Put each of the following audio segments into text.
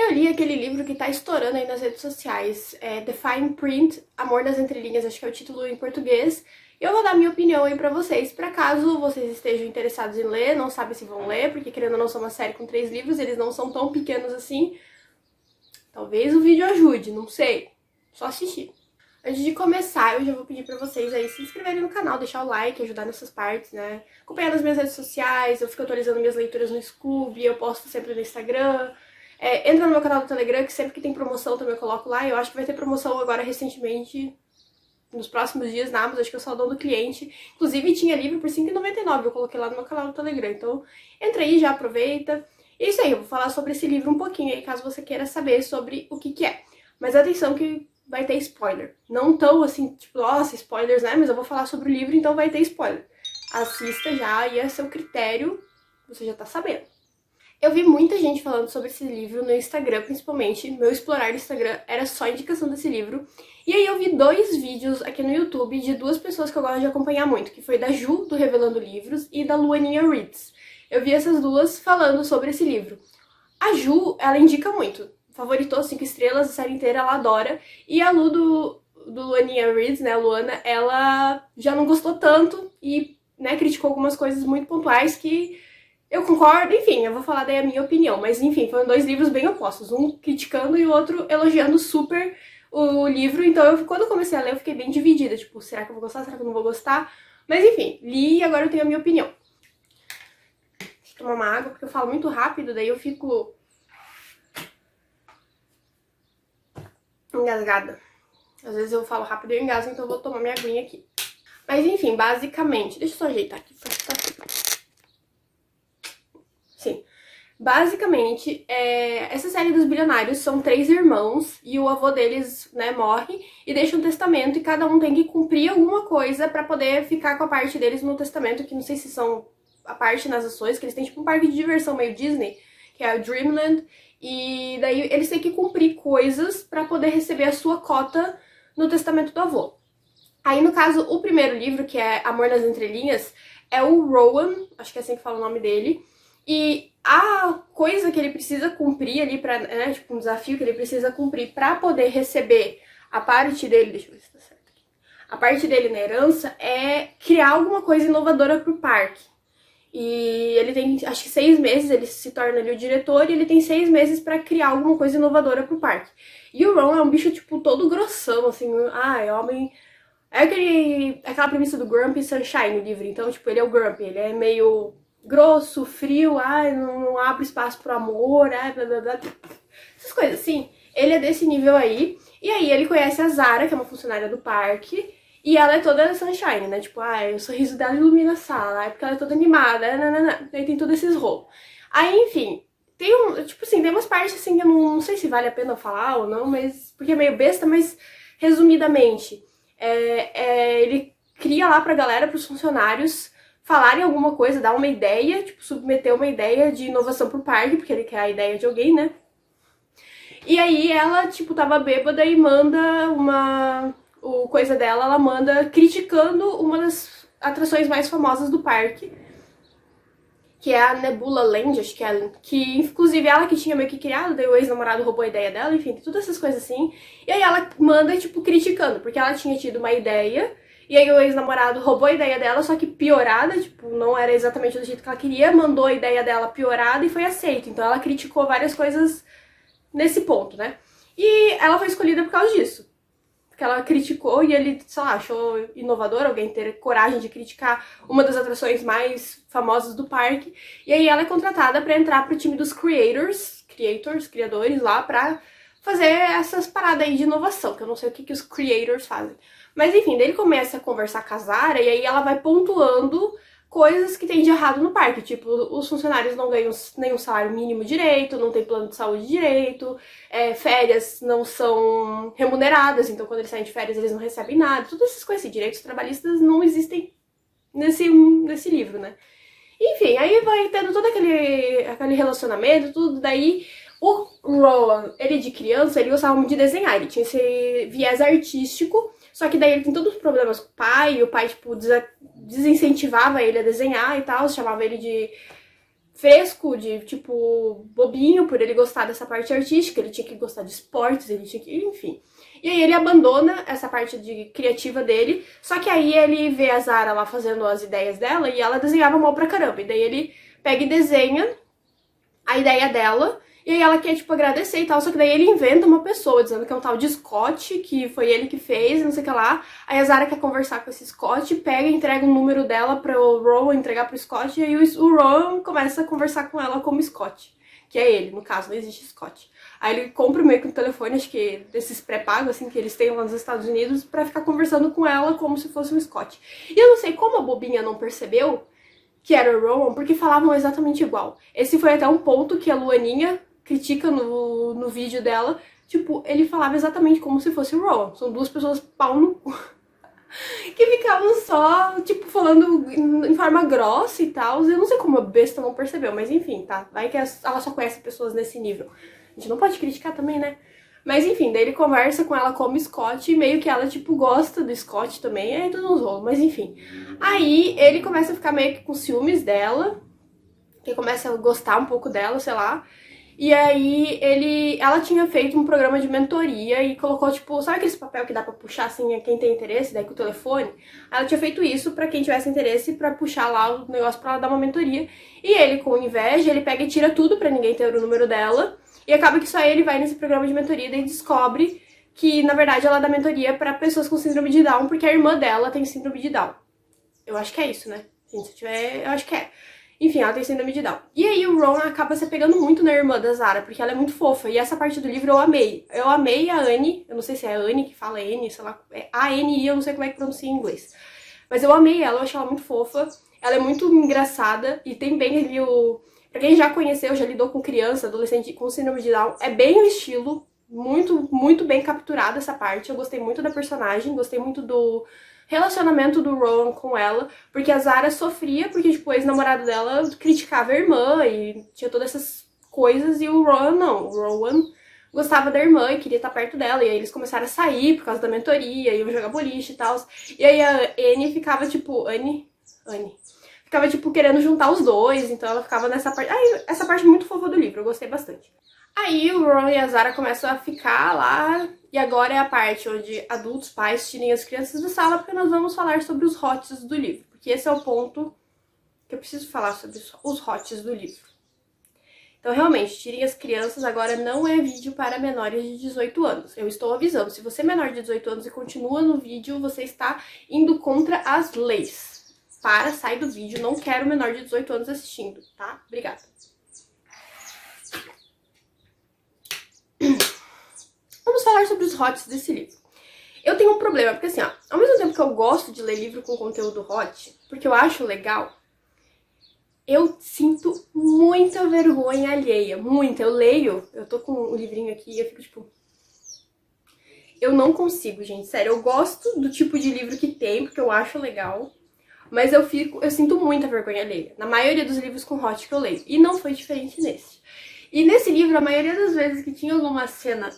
eu li aquele livro que tá estourando aí nas redes sociais, The Fine Print, Amor nas Entrelinhas, acho que é o título em português. E eu vou dar minha opinião aí pra vocês, pra caso vocês estejam interessados em ler, não sabem se vão ler, porque querendo ou não são uma série com 3 livros, eles não são tão pequenos assim. Talvez o vídeo ajude, não sei. Só assistir. Antes de começar, eu já vou pedir pra vocês aí se inscreverem no canal, deixar o like, ajudar nessas partes, né? Acompanhar nas minhas redes sociais, eu fico atualizando minhas leituras no Scoob, eu posto sempre no Instagram. Entra no meu canal do Telegram, que sempre que tem promoção também eu coloco lá. Eu acho que vai ter promoção agora recentemente, nos próximos dias na Amazon, acho que é o Saldão do Cliente. Inclusive tinha livro por R$5,99, eu coloquei lá no meu canal do Telegram. Então entra aí, já aproveita. E é isso aí, eu vou falar sobre esse livro um pouquinho aí, caso você queira saber sobre o que é. Mas atenção que vai ter spoiler. Não tão assim, tipo, nossa, spoilers, né? Mas eu vou falar sobre o livro, então vai ter spoiler. Assista já e a seu critério, você já tá sabendo. Eu vi muita gente falando sobre esse livro no Instagram, principalmente. Meu explorar do Instagram era só indicação desse livro. E aí eu vi 2 vídeos aqui no YouTube de 2 pessoas que eu gosto de acompanhar muito, que foi da Ju, do Revelando Livros, e da Luaninha Reads. Eu vi essas duas falando sobre esse livro. A Ju, ela indica muito. Favoritou 5 estrelas, a série inteira, ela adora. E a Lu do Luaninha Reads, né, a Luana, ela já não gostou tanto e, né, criticou algumas coisas muito pontuais que eu concordo, enfim, eu vou falar daí a minha opinião. Mas, enfim, foram 2 livros bem opostos. Um criticando e o outro elogiando super o livro. Então, quando eu comecei a ler, eu fiquei bem dividida. Tipo, será que eu vou gostar? Será que eu não vou gostar? Mas, enfim, li e agora eu tenho a minha opinião. Deixa eu tomar uma água, porque eu falo muito rápido, daí eu fico engasgada. Às vezes eu falo rápido e eu engasgo, então eu vou tomar minha aguinha aqui. Mas enfim, basicamente... Deixa eu só ajeitar aqui. Sim. Basicamente, essa série dos bilionários são 3 irmãos e o avô deles, né, morre e deixa um testamento e cada um tem que cumprir alguma coisa pra poder ficar com a parte deles no testamento, que não sei se são a parte nas ações, que eles têm tipo um parque de diversão meio Disney, que é o Dreamland, e daí eles têm que cumprir coisas pra poder receber a sua cota no testamento do avô. Aí, no caso, o primeiro livro, que é Amor nas Entrelinhas, é o Rowan, acho que é assim que fala o nome dele, e a coisa que ele precisa cumprir ali, pra, né, tipo um desafio que ele precisa cumprir pra poder receber a parte dele, deixa eu ver se tá certo aqui, a parte dele na herança é criar alguma coisa inovadora pro parque. E ele tem, acho que 6 meses, ele se torna ali o diretor, e ele tem 6 meses pra criar alguma coisa inovadora pro parque. E o Ron é um bicho, tipo, todo grossão, assim, é homem... É aquela premissa do Grumpy Sunshine, no livro. Então, tipo, ele é o Grumpy, ele é meio grosso, frio, não abre espaço pro amor, blá blá blá. Essas coisas, assim. Ele é desse nível aí. E aí ele conhece a Zara, que é uma funcionária do parque, e ela é toda sunshine, né? Tipo, o sorriso dela ilumina a sala, porque ela é toda animada, nanana. Aí tem todos esses rolos. Aí, enfim, tipo assim, tem umas partes assim que eu não sei se vale a pena falar ou não, mas porque é meio besta, mas resumidamente, ele cria lá pra galera, pros funcionários, falarem alguma coisa, dar uma ideia, tipo, submeter uma ideia de inovação pro parque, porque ele quer a ideia de alguém, né? E aí ela, tipo, tava bêbada e manda coisa dela, ela manda criticando uma das atrações mais famosas do parque, que é a Nebula Land, acho que inclusive ela que tinha meio que criado, daí o ex-namorado roubou a ideia dela, enfim, todas essas coisas assim. E aí ela manda, tipo, criticando, porque ela tinha tido uma ideia, e aí o ex-namorado roubou a ideia dela, só que piorada, tipo, não era exatamente do jeito que ela queria, mandou a ideia dela piorada e foi aceito. Então ela criticou várias coisas nesse ponto, né? E ela foi escolhida por causa disso. Que ela criticou e ele, sei lá, achou inovador alguém ter coragem de criticar uma das atrações mais famosas do parque. E aí ela é contratada pra entrar pro time dos criadores lá, pra fazer essas paradas aí de inovação, que eu não sei o que os creators fazem. Mas enfim, daí ele começa a conversar com a Zara e aí ela vai pontuando coisas que tem de errado no parque, tipo, os funcionários não ganham nenhum salário mínimo direito, não tem plano de saúde direito, férias não são remuneradas, então quando eles saem de férias eles não recebem nada, todas essas coisas assim, direitos trabalhistas não existem nesse livro, né? Enfim, aí vai tendo todo aquele relacionamento, tudo, daí o Rowan, ele de criança, ele gostava muito de desenhar, ele tinha esse viés artístico, só que daí ele tem todos os problemas com o pai, tipo, desincentivava ele a desenhar e tal, chamava ele de fresco, de, tipo, bobinho, por ele gostar dessa parte artística, ele tinha que gostar de esportes, ele tinha que, enfim. E aí ele abandona essa parte de criativa dele, só que aí ele vê a Zara lá fazendo as ideias dela e ela desenhava mal pra caramba. E daí ele pega e desenha a ideia dela, e aí ela quer, tipo, agradecer e tal, só que daí ele inventa uma pessoa, dizendo que é um tal de Scott, que foi ele que fez, não sei o que lá. Aí a Zara quer conversar com esse Scott, pega e entrega o número dela pro Rowan entregar pro Scott, e aí o Rowan começa a conversar com ela como Scott, que é ele, no caso, não existe Scott. Aí ele compra meio que um telefone, acho que desses pré-pagos, assim, que eles têm lá nos Estados Unidos, pra ficar conversando com ela como se fosse um Scott. E eu não sei como a bobinha não percebeu que era o Rowan, porque falavam exatamente igual. Esse foi até um ponto que a Luaninha critica no vídeo dela. Tipo, ele falava exatamente como se fosse o Rowan. São duas pessoas pau no cu. Que ficavam só, tipo, falando em forma grossa e tal. Eu não sei como a besta não percebeu, mas enfim, tá? Vai que ela só conhece pessoas nesse nível. A gente não pode criticar também, né? Mas enfim, daí ele conversa com ela como Scott e meio que ela, tipo, gosta do Scott também. É tudo uns rolos, mas enfim. Aí ele começa a ficar meio que com ciúmes dela, que começa a gostar um pouco dela, sei lá. E aí ela tinha feito um programa de mentoria e colocou, tipo, sabe aquele papel que dá pra puxar, assim, a quem tem interesse, daí com o telefone? Ela tinha feito isso pra quem tivesse interesse, pra puxar lá o negócio pra ela dar uma mentoria. E ele, com inveja, ele pega e tira tudo pra ninguém ter o número dela. E acaba que só ele vai nesse programa de mentoria e daí descobre que, na verdade, ela dá mentoria pra pessoas com síndrome de Down, porque a irmã dela tem síndrome de Down. Eu acho que é isso, né? Gente, se tiver, eu acho que é. Enfim, ela tem síndrome de Down. E aí o Ron acaba se pegando muito na irmã da Zara, porque ela é muito fofa. E essa parte do livro eu amei. Eu amei a Annie, eu não sei se é a Annie que fala Annie, sei lá, é A-N-I, eu não sei como é que pronuncia em inglês. Mas eu amei ela, eu achei ela muito fofa. Ela é muito engraçada e tem bem ali o... Pra quem já conheceu, já lidou com criança, adolescente com síndrome de Down, é bem o estilo, muito bem capturada essa parte. Eu gostei muito da personagem, gostei muito do relacionamento do Rowan com ela, porque a Zara sofria, porque, tipo, o ex-namorado dela criticava a irmã e tinha todas essas coisas, e o Rowan não. O Rowan gostava da irmã e queria estar perto dela, e aí eles começaram a sair por causa da mentoria, iam jogar boliche e tal. E aí a Annie ficava, tipo, Annie ficava, tipo, querendo juntar os dois, então ela ficava nessa parte. Ai, essa parte muito fofa do livro, eu gostei bastante. Aí o Ron e a Zara começam a ficar lá, e agora é a parte onde adultos, pais, tirem as crianças da sala, porque nós vamos falar sobre os hots do livro. Porque esse é o ponto que eu preciso falar sobre os hots do livro. Então, realmente, tirem as crianças, agora não é vídeo para menores de 18 anos. Eu estou avisando, se você é menor de 18 anos e continua no vídeo, você está indo contra as leis. Para, sai do vídeo, não quero menor de 18 anos assistindo, tá? Obrigada. Vamos falar sobre os hots desse livro. Eu tenho um problema, porque assim, ó, ao mesmo tempo que eu gosto de ler livro com conteúdo hot, porque eu acho legal, eu sinto muita vergonha alheia, muita. Eu leio, eu tô com o livrinho aqui e eu fico tipo... Eu não consigo, gente, sério, eu gosto do tipo de livro que tem, porque eu acho legal, mas eu sinto muita vergonha alheia, na maioria dos livros com hot que eu leio, e não foi diferente nesse. E nesse livro, a maioria das vezes que tinha alguma cena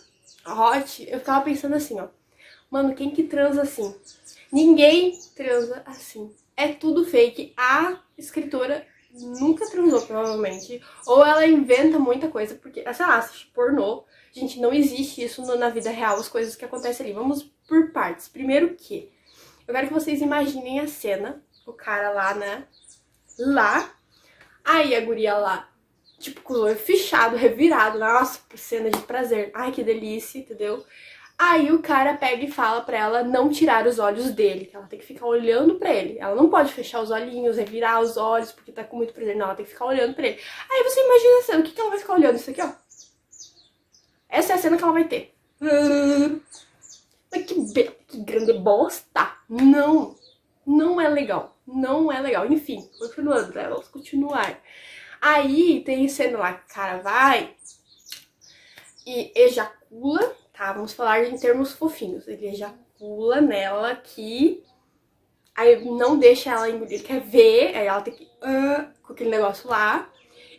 hot, eu ficava pensando assim, ó, mano, quem que transa assim? Ninguém transa assim. É tudo fake. A escritora nunca transou, provavelmente. Ou ela inventa muita coisa, porque, sei lá, assiste pornô. Gente, não existe isso na vida real, as coisas que acontecem ali. Vamos por partes. Primeiro que, eu quero que vocês imaginem a cena, o cara lá, né? Lá. Aí a guria lá, tipo, com o olho fechado, revirado. Nossa, cena de prazer. Ai, que delícia, entendeu? Aí o cara pega e fala pra ela não tirar os olhos dele, que ela tem que ficar olhando pra ele. Ela não pode fechar os olhinhos, revirar os olhos, porque tá com muito prazer. Não, ela tem que ficar olhando pra ele. Aí você imagina a cena, o que ela vai ficar olhando? Isso aqui, ó. Essa é a cena que ela vai ter. Mas que grande bosta. Não, não é legal. Não é legal. Enfim, continuando, né? Vamos continuar. Aí tem cena lá que o cara vai e ejacula. Tá, vamos falar em termos fofinhos. Ele ejacula nela aqui, aí não deixa ela engolir, ele quer ver, aí ela tem que com aquele negócio lá.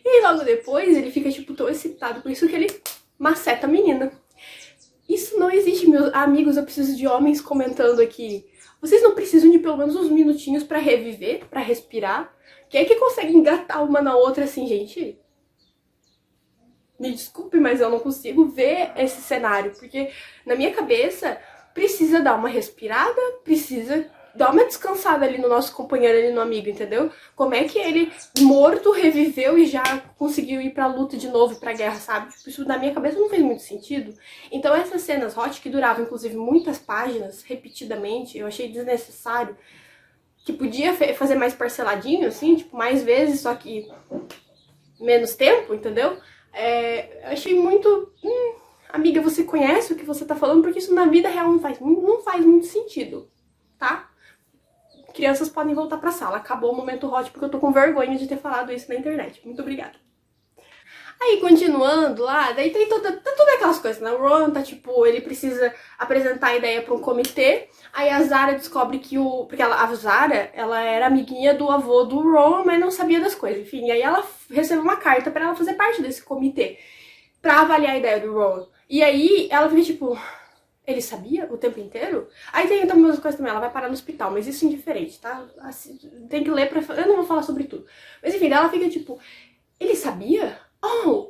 E logo depois ele fica, tipo, tão excitado com isso que ele maceta a menina. Isso não existe, meus amigos, eu preciso de homens comentando aqui. Vocês não precisam de pelo menos uns minutinhos pra reviver, pra respirar? Quem é que consegue engatar uma na outra assim, gente? Me desculpe, mas eu não consigo ver esse cenário, porque na minha cabeça precisa dar uma respirada, precisa dar uma descansada ali no nosso companheiro, ali no amigo, entendeu? Como é que ele, morto, reviveu e já conseguiu ir pra luta de novo, pra guerra, sabe? Tipo, isso na minha cabeça não fez muito sentido. Então essas cenas hot, que duravam inclusive muitas páginas, repetidamente, eu achei desnecessário, que podia fazer mais parceladinho, assim, tipo, mais vezes, só que menos tempo, entendeu? Eu achei muito... amiga, você conhece o que você tá falando? Porque isso na vida real não faz muito sentido, tá? Crianças podem voltar pra sala. Acabou o momento hot porque eu tô com vergonha de ter falado isso na internet. Muito obrigada. Aí, continuando lá, daí tem todas aquelas coisas, né? O Ron tá, tipo, ele precisa apresentar a ideia pra um comitê. Aí a Zara descobre que porque a Zara, ela era amiguinha do avô do Ron, mas não sabia das coisas. Enfim, aí ela recebeu uma carta pra ela fazer parte desse comitê, pra avaliar a ideia do Ron. E aí ela fica, tipo... ele sabia o tempo inteiro? Aí tem então umas coisas também, ela vai parar no hospital, mas isso é indiferente, tá? Assim, tem que ler pra... eu não vou falar sobre tudo. Mas enfim, daí ela fica tipo, ele sabia?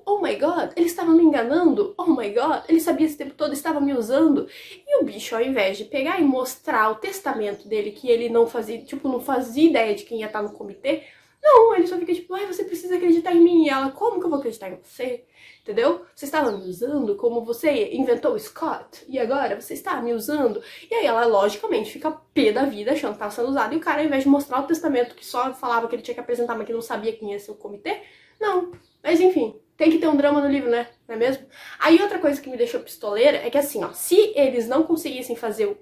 Oh my god, ele estava me enganando? Oh my god, ele sabia esse tempo todo, estava me usando? E o bicho, ao invés de pegar e mostrar o testamento dele, que ele não fazia, tipo, não fazia ideia de quem ia estar no comitê, não, ele só fica tipo, ai, você precisa acreditar em mim. E ela, como que eu vou acreditar em você? Entendeu? Você estava me usando como você inventou o Scott, e agora você está me usando. E aí ela, logicamente, fica pé da vida, achando que estava sendo usada, e o cara, ao invés de mostrar o testamento, que só falava que ele tinha que apresentar, mas que não sabia quem ia ser o comitê, não. Mas enfim, tem que ter um drama no livro, né? Não é mesmo? Aí outra coisa que me deixou pistoleira é que assim, ó, se eles não conseguissem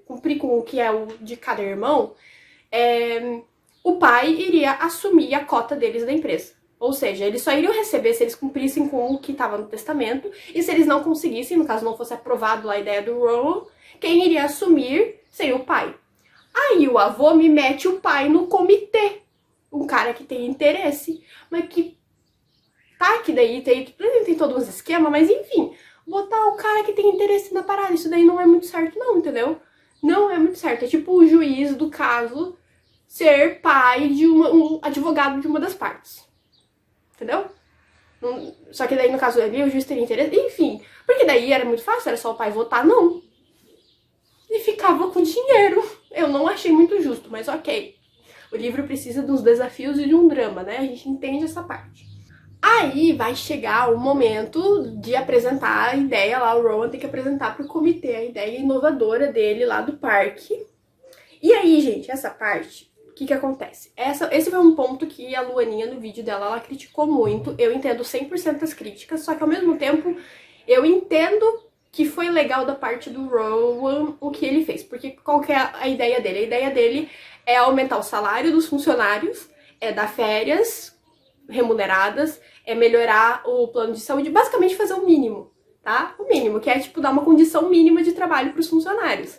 cumprir com o que é o de cada irmão, o pai iria assumir a cota deles da empresa. Ou seja, eles só iriam receber se eles cumprissem com o que estava no testamento, e se eles não conseguissem, no caso não fosse aprovado a ideia do Ron, quem iria assumir seria o pai. Aí o avô me mete o pai no comitê, um cara que tem interesse, mas que tá, que daí tem todos os esquemas, mas enfim, botar o cara que tem interesse na parada, isso daí não é muito certo não, entendeu? Não é muito certo, é tipo o juiz do caso ser pai de um advogado de uma das partes. Entendeu? Só que daí, no caso ali, o juiz teria interesse. Enfim, porque daí era muito fácil, era só o pai votar, não. E ficava com dinheiro. Eu não achei muito justo, mas ok. O livro precisa de uns desafios e de um drama, né? A gente entende essa parte. Aí vai chegar o momento de apresentar a ideia lá, o Rowan tem que apresentar pro comitê a ideia inovadora dele lá do parque. E aí, gente, essa parte, o que acontece? Esse foi um ponto que a Luaninha, no vídeo dela, ela criticou muito. Eu entendo 100% das críticas, só que ao mesmo tempo, eu entendo que foi legal da parte do Rowan o que ele fez. Porque qual que é a ideia dele? A ideia dele é aumentar o salário dos funcionários, é dar férias remuneradas, é melhorar o plano de saúde, basicamente fazer o mínimo, tá? O mínimo, que é tipo dar uma condição mínima de trabalho para os funcionários.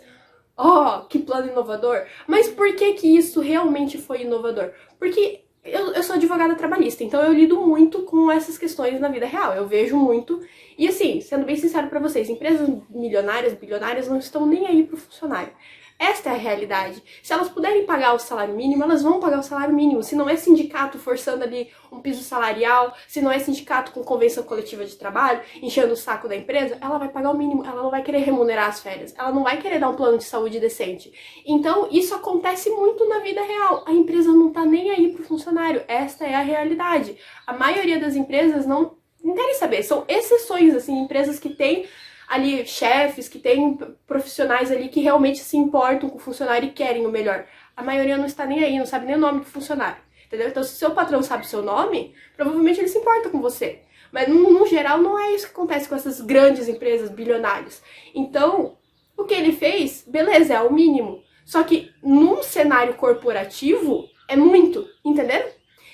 Oh, que plano inovador! Mas por que que isso realmente foi inovador? Porque eu sou advogada trabalhista, então eu lido muito com essas questões na vida real, eu vejo muito. E assim, sendo bem sincero pra vocês, empresas milionárias, bilionárias não estão nem aí pro funcionário. Esta é a realidade. Se elas puderem pagar o salário mínimo, elas vão pagar o salário mínimo. Se não é sindicato forçando ali um piso salarial, se não é sindicato com convenção coletiva de trabalho, enchendo o saco da empresa, ela vai pagar o mínimo. Ela não vai querer remunerar as férias. Ela não vai querer dar um plano de saúde decente. Então, isso acontece muito na vida real. A empresa não tá nem aí pro funcionário. Esta é a realidade. A maioria das empresas não querem saber. São exceções, assim, empresas que têm ali chefes, que tem profissionais ali que realmente se importam com o funcionário e querem o melhor. A maioria não está nem aí, não sabe nem o nome do funcionário, entendeu? Então, se o seu patrão sabe o seu nome, provavelmente ele se importa com você. Mas, no geral, não é isso que acontece com essas grandes empresas bilionárias. Então, o que ele fez, beleza, é o mínimo. Só que, num cenário corporativo, é muito, entenderam?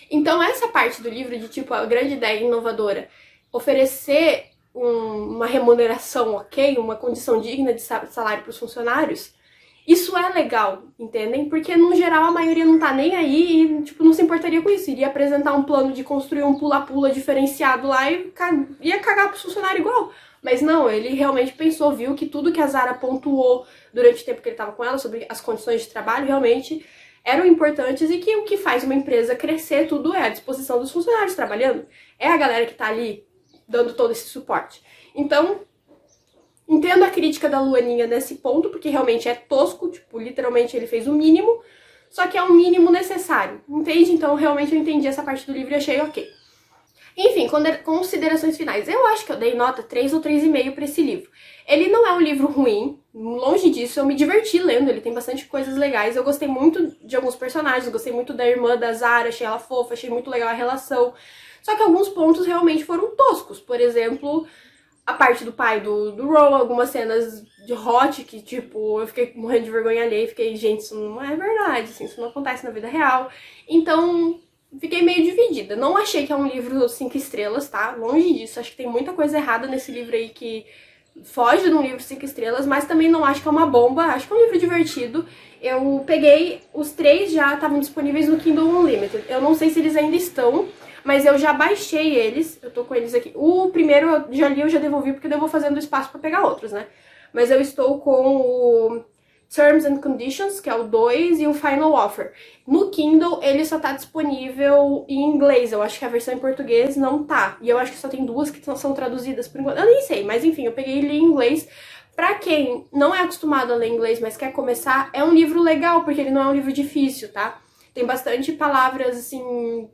Então, essa parte do livro de, tipo, a grande ideia inovadora, oferecer uma remuneração ok, uma condição digna de salário para os funcionários, isso é legal, entendem? Porque, no geral, a maioria não tá nem aí e, tipo, não se importaria com isso. Iria apresentar um plano de construir um pula-pula diferenciado lá e ia cagar pro funcionário igual. Mas não, ele realmente pensou, viu que tudo que a Zara pontuou durante o tempo que ele tava com ela, sobre as condições de trabalho, realmente eram importantes e que o que faz uma empresa crescer tudo é a disposição dos funcionários trabalhando. É a galera que tá ali dando todo esse suporte. Então, entendo a crítica da Luaninha nesse ponto, porque realmente é tosco, tipo, literalmente ele fez o mínimo, só que é um mínimo necessário, entende? Então, realmente eu entendi essa parte do livro e achei ok. Enfim, considerações finais. Eu acho que eu dei nota 3 ou 3,5 para esse livro. Ele não é um livro ruim, longe disso, eu me diverti lendo, ele tem bastante coisas legais. Eu gostei muito de alguns personagens, gostei muito da irmã da Zara, achei ela fofa, achei muito legal a relação. Só que alguns pontos realmente foram toscos. Por exemplo, a parte do pai do Ron, algumas cenas de hot que, tipo, eu fiquei morrendo de vergonha alheia e fiquei, gente, isso não é verdade, assim, isso não acontece na vida real. Então, fiquei meio dividida. Não achei que é um livro 5 estrelas, tá? Longe disso. Acho que tem muita coisa errada nesse livro aí que foge de um livro 5 estrelas, mas também não acho que é uma bomba. Acho que é um livro divertido. Eu peguei, os 3 já estavam disponíveis no Kindle Unlimited. Eu não sei se eles ainda estão, mas eu já baixei eles. Eu tô com eles aqui. O primeiro eu já li, eu já devolvi, porque eu vou fazendo espaço pra pegar outros, né? Mas eu estou com o Terms and Conditions, que é o 2, e o Final Offer. No Kindle, ele só tá disponível em inglês. Eu acho que a versão em português não tá. E eu acho que só tem 2 que são traduzidas por enquanto. Eu nem sei, mas enfim, eu peguei e li em inglês. Pra quem não é acostumado a ler inglês, mas quer começar, é um livro legal, porque ele não é um livro difícil, tá? Tem bastante palavras, assim,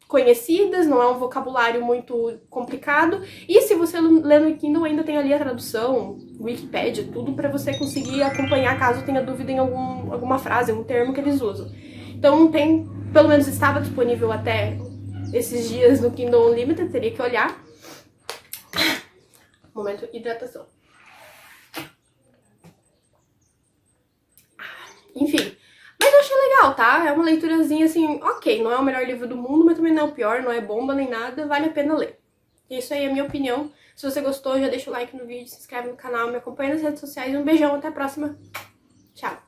conhecidas, não é um vocabulário muito complicado. E se você lê no Kindle, ainda tem ali a tradução, Wikipedia, tudo para você conseguir acompanhar caso tenha dúvida em alguma frase, algum termo que eles usam. Então tem, pelo menos estava disponível até esses dias no Kindle Unlimited, teria que olhar. Momento de hidratação. Enfim. Mas eu achei legal, tá? É uma leiturazinha assim, ok, não é o melhor livro do mundo, mas também não é o pior, não é bomba nem nada, vale a pena ler. Isso aí é a minha opinião. Se você gostou, já deixa o like no vídeo, se inscreve no canal, me acompanha nas redes sociais. Um beijão, até a próxima. Tchau!